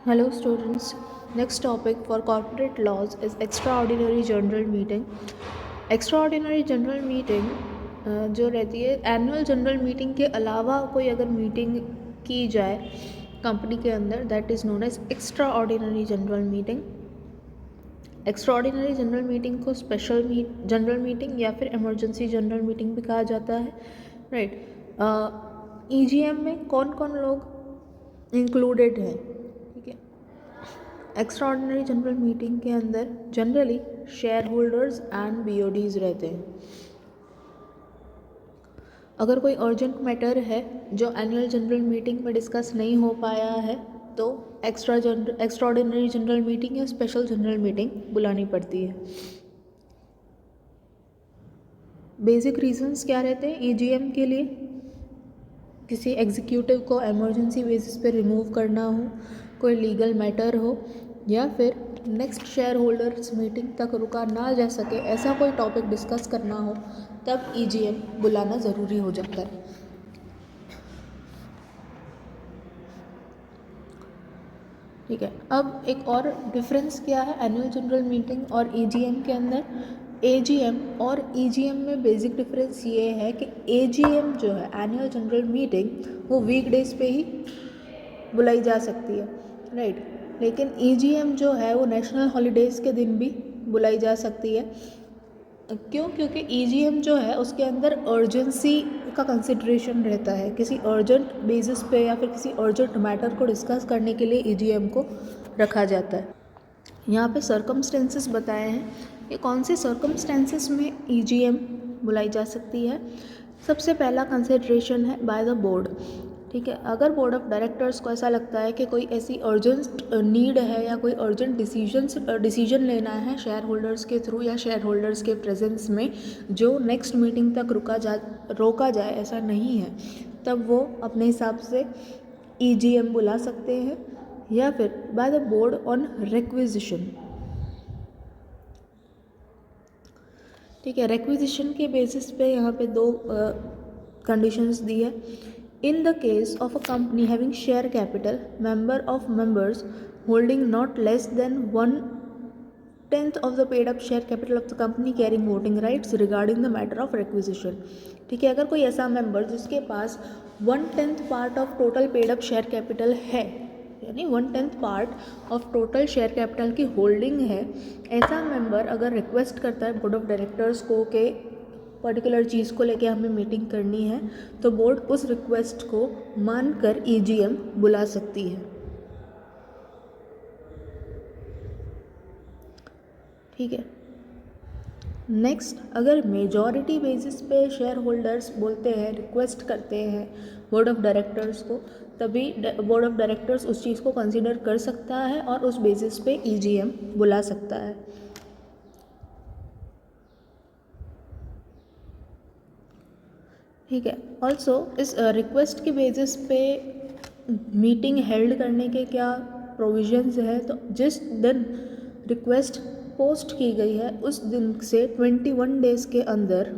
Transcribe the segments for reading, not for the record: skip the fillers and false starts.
Hello students. Next topic for corporate laws is extraordinary general meeting. Extraordinary general meeting जो रहती है annual general meeting के अलावा कोई अगर मीटिंग की जाए कंपनी के अंदर that is known as extraordinary general meeting. Extraordinary general meeting को स्पेशल जनरल मीटिंग या फिर इमरजेंसी जनरल मीटिंग भी कहा जाता है. राइट. ईजीएम में कौन कौन लोग इंक्लूडेड हैं? ठीक है. एक्स्ट्राऑर्डिनरी जनरल मीटिंग के अंदर जनरली शेयर होल्डर्स एंड बीओडीज रहते हैं. अगर कोई अर्जेंट मैटर है जो एनुअल जनरल मीटिंग में डिस्कस नहीं हो पाया है तो एक्स्ट्राऑर्डिनरी जनरल मीटिंग या स्पेशल जनरल मीटिंग बुलानी पड़ती है. बेसिक रीजंस क्या रहते हैं ईजीएम के लिए? किसी एग्जीक्यूटिव को इमरजेंसी बेसिस पे रिमूव करना हो, कोई लीगल मैटर हो, या फिर नेक्स्ट शेयर होल्डर्स मीटिंग तक रुका ना जा सके ऐसा कोई टॉपिक डिस्कस करना हो, तब ईजीएम बुलाना ज़रूरी हो जाता है. ठीक है. अब एक और डिफरेंस क्या है एनुअल जनरल मीटिंग और ईजीएम के अंदर? एजीएम और ईजीएम में बेसिक डिफरेंस ये है कि एजीएम जो है एनुअल जनरल मीटिंग वो वीकडेज पे ही बुलाई जा सकती है. राइट. लेकिन ईजीएम जो है वो नेशनल हॉलीडेज़ के दिन भी बुलाई जा सकती है. क्यों? क्योंकि ईजीएम जो है उसके अंदर अर्जेंसी का कंसिड्रेशन रहता है. किसी अर्जेंट बेसिस पे या फिर किसी अर्जेंट मैटर को डिस्कस करने के लिए ईजीएम को रखा जाता है. यहाँ पे सर्कमस्टेंसेस बताए हैं कि कौन से सर्कमस्टेंसेस में ईजीएम बुलाई जा सकती है. सबसे पहला कंसिड्रेशन है बाय द बोर्ड. ठीक है. अगर बोर्ड ऑफ डायरेक्टर्स को ऐसा लगता है कि कोई ऐसी अर्जेंट नीड है या कोई अर्जेंट डिसीजन लेना है शेयर होल्डर्स के थ्रू या शेयर होल्डर्स के प्रेजेंस में जो नेक्स्ट मीटिंग तक रोका जाए, ऐसा नहीं है, तब वो अपने हिसाब से ईजीएम बुला सकते हैं. या फिर by the board on requisition. ठीक है. रिक्विजिशन के बेसिस पे यहाँ पे दो कंडीशंस दी है. In the case of a company having share capital, member of members holding not less than 1/10 of the paid up share capital of the company carrying voting rights regarding the matter of requisition. ठीक है. अगर कोई ऐसा member जिसके पास 1/10 part of total paid up share capital है, यानी 1/10 part of total share capital की holding है, ऐसा मेंबर अगर रिक्वेस्ट करता है बोर्ड ऑफ डायरेक्टर्स को कि पर्टिकुलर चीज़ को लेके हमें मीटिंग करनी है, तो बोर्ड उस रिक्वेस्ट को मानकर ईजीएम बुला सकती है. ठीक है. नेक्स्ट, अगर मेजॉरिटी बेसिस पे शेयर होल्डर्स बोलते हैं, रिक्वेस्ट करते हैं बोर्ड ऑफ डायरेक्टर्स को, तभी बोर्ड ऑफ डायरेक्टर्स उस चीज़ को कंसीडर कर सकता है और उस बेसिस पे ईजीएम बुला सकता है. ठीक है. ऑल्सो इस रिक्वेस्ट के बेसिस पे मीटिंग हेल्ड करने के क्या प्रोविजंस है? तो जिस दिन रिक्वेस्ट पोस्ट की गई है उस दिन से 21 डेज़ के अंदर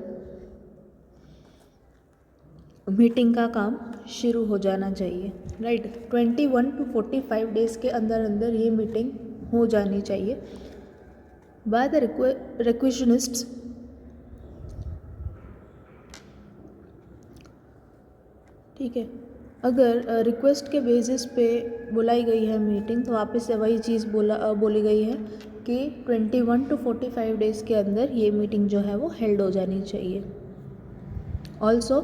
मीटिंग का काम शुरू हो जाना चाहिए. राइट. 21 to 45 डेज़ के अंदर अंदर ये मीटिंग हो जानी चाहिए. By the requisitionists. ठीक है. अगर रिक्वेस्ट के बेसिस पे बुलाई गई है मीटिंग, तो वापस से वही चीज़ बोली गई है कि 21 to 45 डेज़ के अंदर ये मीटिंग जो है वो हेल्ड हो जानी चाहिए. ऑल्सो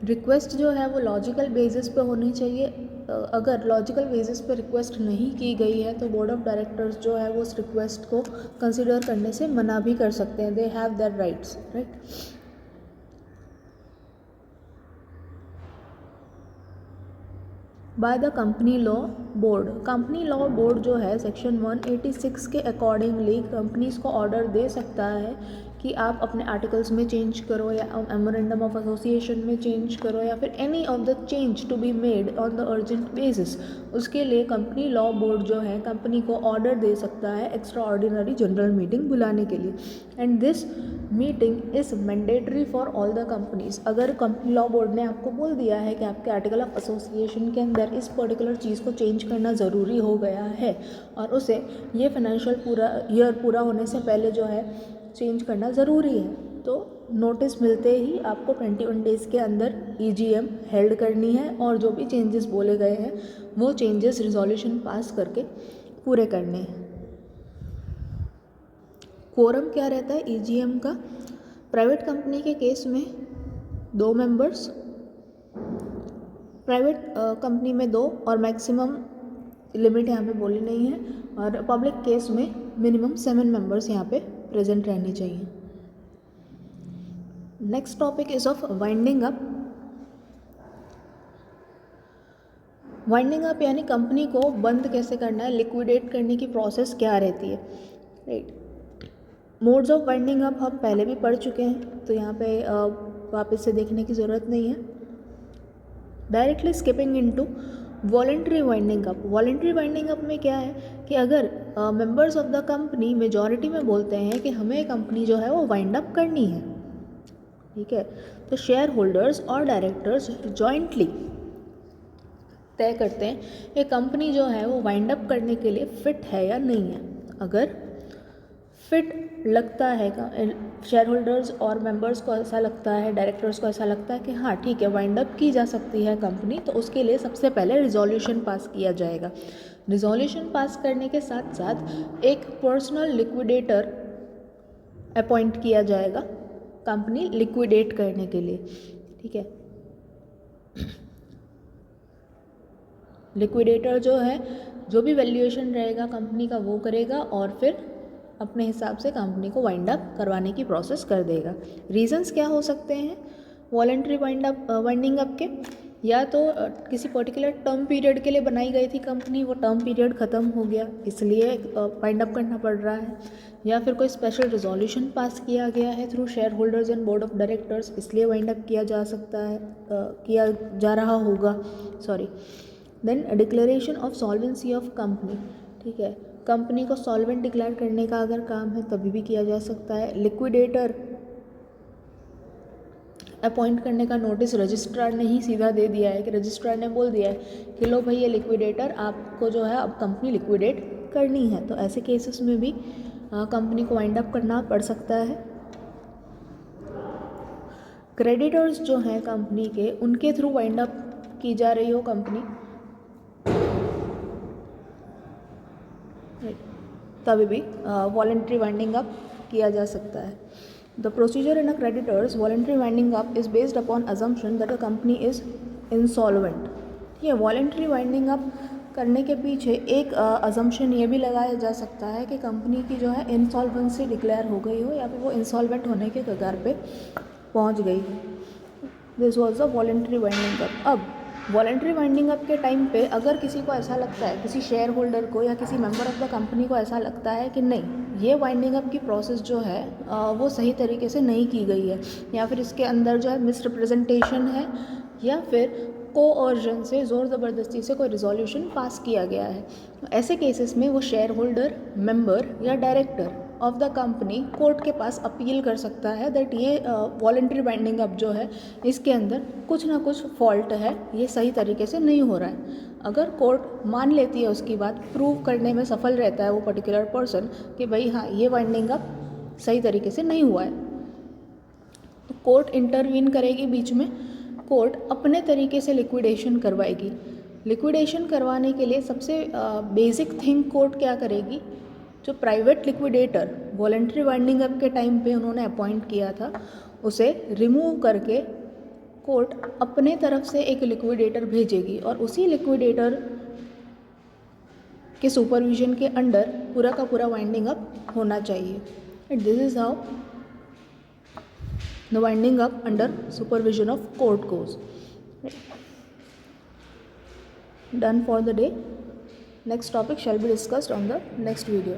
रिक्वेस्ट जो है वो लॉजिकल बेसिस पे होनी चाहिए. अगर लॉजिकल बेसिस पे रिक्वेस्ट नहीं की गई है तो बोर्ड ऑफ डायरेक्टर्स जो है वो उस रिक्वेस्ट को कंसिडर करने से मना भी कर सकते हैं. They have their rights. Right. By the company law board. Company law board जो है सेक्शन 186 के अकॉर्डिंगली कंपनीज को ऑर्डर दे सकता है कि आप अपने आर्टिकल्स में चेंज करो या मेमोरेंडम ऑफ एसोसिएशन में चेंज करो या फिर any of the change to be made on the urgent basis, उसके लिए कंपनी लॉ बोर्ड जो है कंपनी को ऑर्डर दे सकता है एक्स्ट्रा ऑर्डिनरी जनरल मीटिंग बुलाने के लिए। And this meeting is mandatory for all the companies. अगर कंपनी लॉ बोर्ड ने आपको बोल दिया है कि आपके आर्टिकल ऑफ एसोसिएशन के अंदर इस पर्टिकुलर चीज़ को चेंज करना ज़रूरी हो गया है और उसे ये फाइनेंशियल ईयर पूरा होने से पहले जो है चेंज करना ज़रूरी है, तो नोटिस मिलते ही आपको 21 डेज़ के अंदर EGM हेल्ड करनी है और जो भी चेंजेस बोले गए हैं वो चेंजेस रिजोल्यूशन पास करके पूरे करने हैं। क्वोरम क्या रहता है EGM का? प्राइवेट कंपनी के केस में 2 मेंबर्स, प्राइवेट कंपनी में 2 और मैक्सिमम लिमिट यहाँ पे बोली नहीं है, और पब्लिक केस में मिनिमम 7 मेंबर्स यहाँ पे प्रेजेंट रहनी चाहिए। Next topic is of winding up. Winding up यानी कंपनी को बंद कैसे करना है, लिक्विडेट करने की प्रोसेस क्या रहती है, right. Modes of winding up हम पहले भी पढ़ चुके हैं, तो यहाँ पे वापस से देखने की ज़रूरत नहीं है। Directly skipping into voluntary winding up. Voluntary winding up में क्या है कि अगर members of the company majority में बोलते हैं कि हमें कंपनी जो है वो वाइंड अप करनी है, ठीक है, तो शेयर होल्डर्स और डायरेक्टर्स जॉइंटली तय करते हैं कि कंपनी जो है वो वाइंड अप करने के लिए फिट है या नहीं है। अगर फिट लगता है शेयर होल्डर्स और मेंबर्स को ऐसा लगता है, डायरेक्टर्स को ऐसा लगता है कि हाँ ठीक है वाइंड अप की जा सकती है कंपनी, तो उसके लिए सबसे पहले रिजोल्यूशन पास किया जाएगा। रिजोल्यूशन पास करने के साथ साथ एक पर्सनल लिक्विडेटर अपॉइंट किया जाएगा कंपनी लिक्विडेट करने के लिए, ठीक है। लिक्विडेटर जो है जो भी वैल्यूएशन रहेगा कंपनी का वो करेगा और फिर अपने हिसाब से कंपनी को वाइंड अप करवाने की प्रोसेस कर देगा। रीजंस क्या हो सकते हैं वॉलेंट्री वाइंडिंग अप के? या तो किसी पर्टिकुलर टर्म पीरियड के लिए बनाई गई थी कंपनी, वो टर्म पीरियड ख़त्म हो गया इसलिए वाइंड अप करना पड़ रहा है, या फिर कोई स्पेशल रिजोल्यूशन पास किया गया है through shareholders and board of directors, इसलिए वाइंड अप किया जा सकता है, किया जा रहा होगा, sorry. Then declaration of solvency of company, ठीक है, कंपनी को सॉल्वेंट डिक्लेयर करने का अगर काम है तभी भी किया जा सकता है। लिक्विडेटर अपॉइंट करने का नोटिस रजिस्ट्रार ने ही सीधा दे दिया है कि रजिस्ट्रार ने बोल दिया है कि लो भाई ये लिक्विडेटर आपको जो है अब कंपनी लिक्विडेट करनी है, तो ऐसे केसेस में भी कंपनी को वाइंड अप करना पड़ सकता है। क्रेडिटर्स जो हैं कंपनी के, उनके थ्रू वाइंड अप की जा रही हो कंपनी, तभी भी वॉलेंट्री वाइंडिंग अप किया जा सकता है। The procedure in a creditors voluntary winding up is based upon assumption that a company is insolvent. ठीक है, वॉलेंट्री वाइंडिंग अप करने के पीछे एक अजम्पशन ये भी लगाया जा सकता है कि कंपनी की जो है इंसॉल्वेंसी डिक्लेयर हो गई हो या फिर वो इंसॉल्वेंट होने के कगार पे पहुंच गई हो। This was the voluntary winding up. अब वॉलेंट्री वाइंडिंग अप के टाइम पे अगर किसी को ऐसा लगता है, किसी शेयर होल्डर को या किसी मेंबर ऑफ द कंपनी को ऐसा लगता है कि नहीं ये वाइंडिंग अप की प्रोसेस जो है वो सही तरीके से नहीं की गई है, या फिर इसके अंदर जो है मिसरिप्रेजेंटेशन है, या फिर कोऑर्जन से ज़ोर ज़बरदस्ती से कोई रिजोल्यूशन पास किया गया है, ऐसे केसेस में वो शेयर होल्डर, मेंबर या director of the company court के पास अपील कर सकता है दैट ये वॉलेंट्री बाइंडिंग अप जो है इसके अंदर कुछ ना कुछ फॉल्ट है, ये सही तरीके से नहीं हो रहा है। अगर कोर्ट मान लेती है उसकी बात, प्रूव करने में सफल रहता है वो पर्टिकुलर पर्सन कि भाई हाँ ये बाइंडिंग अप सही तरीके से नहीं हुआ है, तो कोर्ट इंटरवीन करेगी बीच में, कोर्ट अपने तरीके से लिक्विडेशन करवाएगी। लिक्विडेशन करवाने के लिए सबसे बेसिक थिंग कोर्ट क्या करेगी, जो private liquidator voluntary winding up के टाइम पे उन्होंने अपॉइंट किया था उसे रिमूव करके कोर्ट अपने तरफ से एक लिक्विडेटर भेजेगी और उसी लिक्विडेटर के सुपरविजन के अंडर पूरा का पूरा वाइंडिंग अप होना चाहिए। And this is how the winding up under supervision of court goes. Done for the day. Next topic shall be discussed on the next video.